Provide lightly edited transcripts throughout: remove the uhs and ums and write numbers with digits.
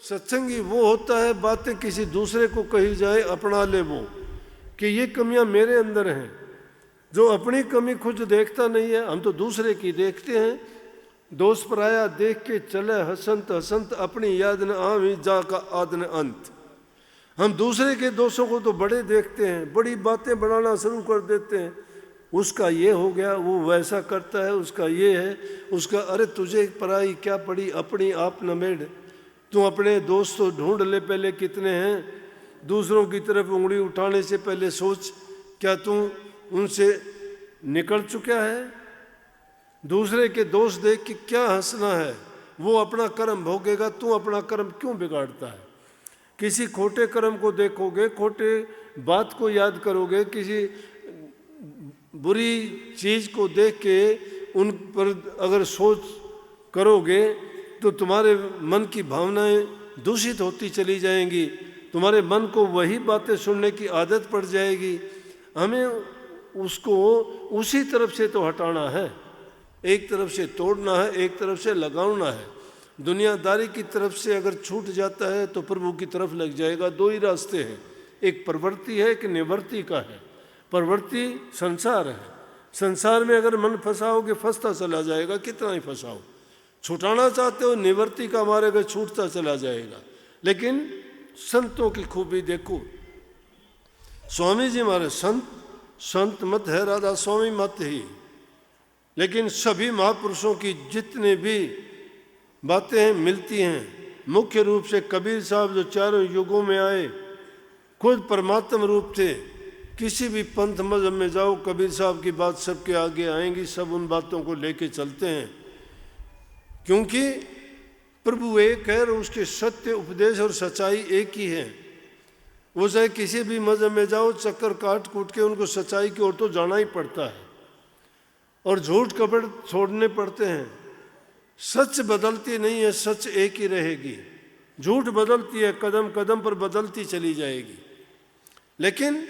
सत्संगी वो होता है, बातें किसी दूसरे को कही जाए अपना ले वो, कि ये कमियां मेरे अंदर हैं। जो अपनी कमी खुद देखता नहीं है, हम तो दूसरे की देखते हैं। दोष पराया देख के चले हसंत हसंत, अपनी याद न आवी जा का आद न अंत। हम दूसरे के दोषों को तो बड़े देखते हैं, बड़ी बातें बनाना शुरू कर देते हैं। उसका ये हो गया, वो वैसा करता है, उसका ये है, उसका अरे तुझे पराई क्या पड़ी, अपनी आप न मेड़। तू अपने दोस्त तो ढूंढ ले पहले कितने हैं। दूसरों की तरफ उंगली उठाने से पहले सोच, क्या तू उनसे निकल चुका है। दूसरे के दोष देख के क्या हंसना है, वो अपना कर्म भोगेगा, तू अपना कर्म क्यों बिगाड़ता है। किसी खोटे कर्म को देखोगे, खोटे बात को याद करोगे, किसी बुरी चीज़ को देख के उन पर अगर सोच करोगे तो तुम्हारे मन की भावनाएं दूषित होती चली जाएंगी, तुम्हारे मन को वही बातें सुनने की आदत पड़ जाएगी। हमें उसको उसी तरफ से तो हटाना है, एक तरफ से तोड़ना है, एक तरफ से लगाना है। दुनियादारी की तरफ से अगर छूट जाता है तो प्रभु की तरफ लग जाएगा। दो ही रास्ते हैं, एक प्रवृत्ति है, एक निवृत्ति का है। प्रवृत्ति संसार है, संसार में अगर मन फंसाओगे फंसता चला जाएगा, कितना ही फंसाओ। छुटाना चाहते हो निवृत्ति का मारेगा, छूटता चला जाएगा। लेकिन संतों की खूबी देखो, स्वामी जी हमारे संत मत है, राधा स्वामी मत ही। लेकिन सभी महापुरुषों की जितने भी बातें मिलती हैं, मुख्य रूप से कबीर साहब जो चारों युगों में आए, खुद परमात्म रूप थे। किसी भी पंथ मजहब में जाओ, कबीर साहब की बात सबके आगे आएंगी, सब उन बातों को लेके चलते हैं। क्योंकि प्रभु एक है और उसके सत्य उपदेश और सच्चाई एक ही है। वो चाहे किसी भी मजहब में जाओ, चक्कर काट कूट के उनको सच्चाई की ओर तो जाना ही पड़ता है और झूठ कपट छोड़ने पड़ते हैं। सच बदलती नहीं है, सच एक ही रहेगी। झूठ बदलती है, कदम कदम पर बदलती चली जाएगी। लेकिन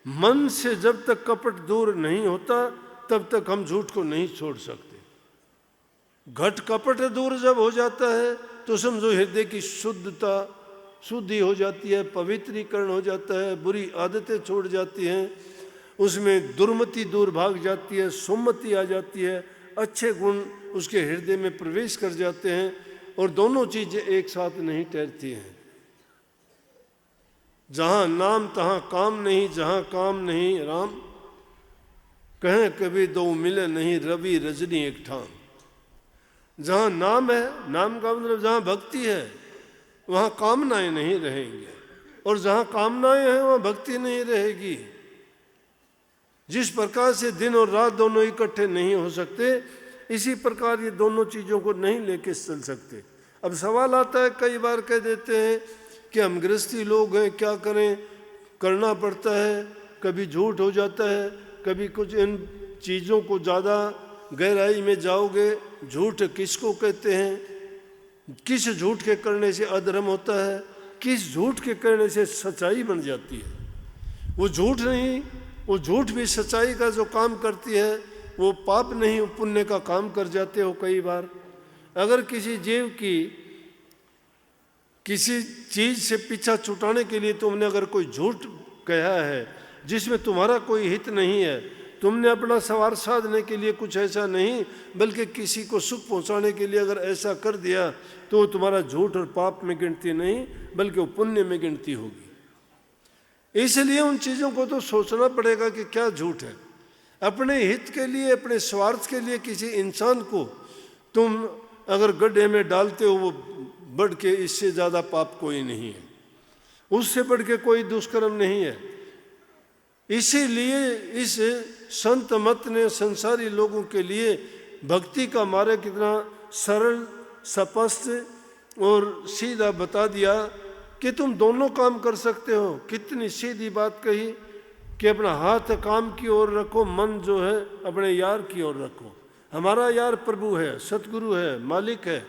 मन से जब तक कपट दूर नहीं होता तब तक हम झूठ को नहीं छोड़ सकते। घट कपट दूर जब हो जाता है तो समझो हृदय की शुद्धि हो जाती है, पवित्रीकरण हो जाता है, बुरी आदतें छोड़ जाती हैं, उसमें दुर्मति दूर भाग जाती है, सुमति आ जाती है, अच्छे गुण उसके हृदय में प्रवेश कर जाते हैं। और दोनों चीज़ें एक साथ नहीं ठहरती हैं। जहाँ नाम तहाँ काम नहीं, जहाँ काम नहीं राम, कहें कभी दो मिले नहीं, रवि रजनी एक ठाम। जहाँ नाम है, नाम का मतलब जहाँ भक्ति है वहाँ कामनाएं नहीं रहेंगी, और जहाँ कामनाएं हैं वहाँ भक्ति नहीं रहेगी। जिस प्रकार से दिन और रात दोनों इकट्ठे नहीं हो सकते, इसी प्रकार ये दोनों चीज़ों को नहीं लेके चल सकते। अब सवाल आता है, कई बार कह देते हैं कि हम गृहस्थी लोग हैं, क्या करें, करना पड़ता है, कभी झूठ हो जाता है, कभी कुछ। इन चीज़ों को ज़्यादा गहराई में जाओगे, झूठ किसको कहते हैं, किस झूठ के करने से अधर्म होता है, किस झूठ के करने से सच्चाई बन जाती है। वो झूठ नहीं, वो झूठ भी सच्चाई का जो काम करती है वो पाप नहीं पुण्य का काम कर जाते हो। कई बार अगर किसी जीव की किसी चीज़ से पीछा छुटाने के लिए तुमने अगर कोई झूठ कहा है जिसमें तुम्हारा कोई हित नहीं है, तुमने अपना स्वार्थ साधने के लिए कुछ ऐसा नहीं बल्कि किसी को सुख पहुंचाने के लिए अगर ऐसा कर दिया तो वो तुम्हारा झूठ और पाप में गिनती नहीं बल्कि वो पुण्य में गिनती होगी। इसलिए उन चीज़ों को तो सोचना पड़ेगा कि क्या झूठ है। अपने हित के लिए, अपने स्वार्थ के लिए किसी इंसान को तुम अगर गड्ढे में डालते हो, वो बढ़ के इससे ज़्यादा पाप कोई नहीं है, उससे बढ़ के कोई दुष्कर्म नहीं है। इसीलिए इस संत मत ने संसारी लोगों के लिए भक्ति का मार्ग कितना सरल, स्पष्ट और सीधा बता दिया कि तुम दोनों काम कर सकते हो। कितनी सीधी बात कही कि अपना हाथ काम की ओर रखो, मन जो है अपने यार की ओर रखो। हमारा यार प्रभु है, सतगुरु है, मालिक है।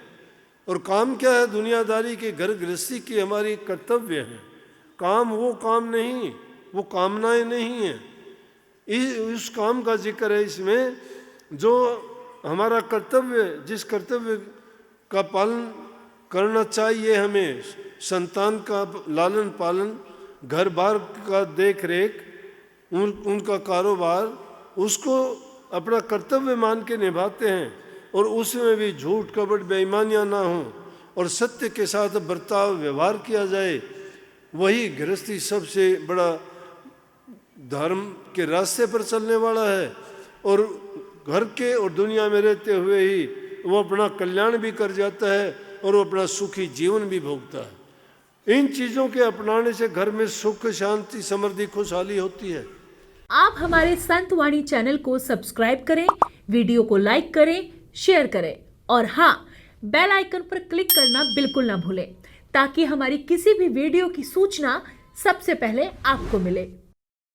और काम क्या है? दुनियादारी के घर गृहस्थी की हमारी कर्तव्य है। काम वो काम नहीं, वो कामनाएं नहीं है। उस काम का जिक्र है इसमें जो हमारा कर्तव्य, जिस कर्तव्य का पालन करना चाहिए हमें संतान का लालन पालन, घर बार का देख रेख, उनका कारोबार, उसको अपना कर्तव्य मान के निभाते हैं और उसमें भी झूठ कपट बेईमानियाँ ना हों और सत्य के साथ बर्ताव व्यवहार किया जाए, वही गृहस्थी सबसे बड़ा धर्म के रास्ते पर चलने वाला है। और घर के और दुनिया में रहते हुए ही वो अपना कल्याण भी कर जाता है और वो अपना सुखी जीवन भी भोगता है। इन चीज़ों के अपनाने से घर में सुख, शांति, समृद्धि, खुशहाली होती है। आप हमारे संत वाणी चैनल को सब्सक्राइब करें, वीडियो को लाइक करें, शेयर करें और हाँ, बेल आइकन पर क्लिक करना बिल्कुल ना भूलें ताकि हमारी किसी भी वीडियो की सूचना सबसे पहले आपको मिले।